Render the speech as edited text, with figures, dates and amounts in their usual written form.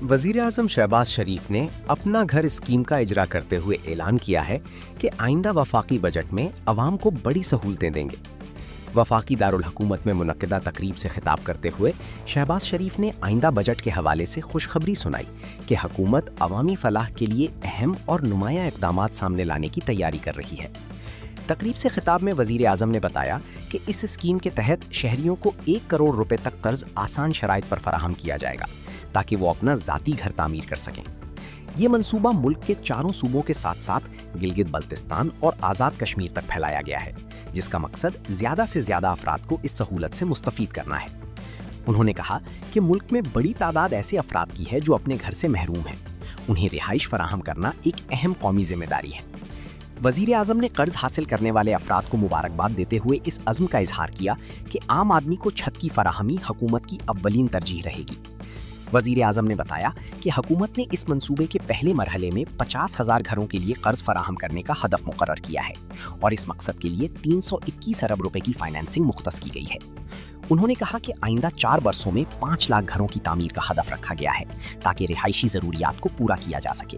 वजीर आजम शहबाज शरीफ ने अपना घर स्कीम का इजरा करते हुए ऐलान किया है कि आइंदा वफाकी बजट में अवाम को बड़ी सहूलतें देंगे। वफाकी दारुल हुकूमत में मुनक्किदा तकरीब से खिताब करते हुए शहबाज शरीफ ने आइंदा बजट के हवाले से खुशखबरी सुनाई कि हुकूमत अवामी फलाह के लिए अहम और नुमाया इक़दामात सामने लाने की तैयारी कर रही है। तकरीब से खिताब में वजीर आजम ने बताया कि इस स्कीम के तहत शहरियों को 1 करोड़ रुपए तक कर्ज आसान शराइत पर फराहम किया जाएगा ताकि वो अपना ज़ाती घर तामीर कर सकें। ये मंसूबा मुल्क के 4 सूबों के साथ साथ गिलगित बल्तिस्तान और आज़ाद कश्मीर तक फैलाया गया है, जिसका मकसद ज़्यादा से ज़्यादा अफराद को इस सहूलत से मुस्तफ़ीद करना है। उन्होंने कहा कि मुल्क में बड़ी तादाद ऐसे अफराद की है जो अपने घर से महरूम हैं। उन्हें रिहाइश फराहम करना एक अहम कौमी जिम्मेदारी है। वजीर आजम ने कर्ज हासिल करने वाले अफराद को मुबारकबाद देते हुए इस अज़्म का इजहार किया कि आम आदमी को छत की फराहमी हुकूमत की अव्वलीन तरजीह रहेगी। वजीर आजम ने बताया कि हुकूमत ने इस मंसूबे के पहले मरहले में 50,000 घरों के लिए कर्ज फराहम करने का हदफ मुकर्रर किया है और इस मकसद के लिए 321 अरब रुपए की फाइनेंसिंग मुख्तस की गई है। उन्होंने कहा कि आइंदा 4 बरसों में 5 लाख घरों की तामीर का हदफ रखा गया है ताकि रिहायशी ज़रूरियात को पूरा किया जा सके।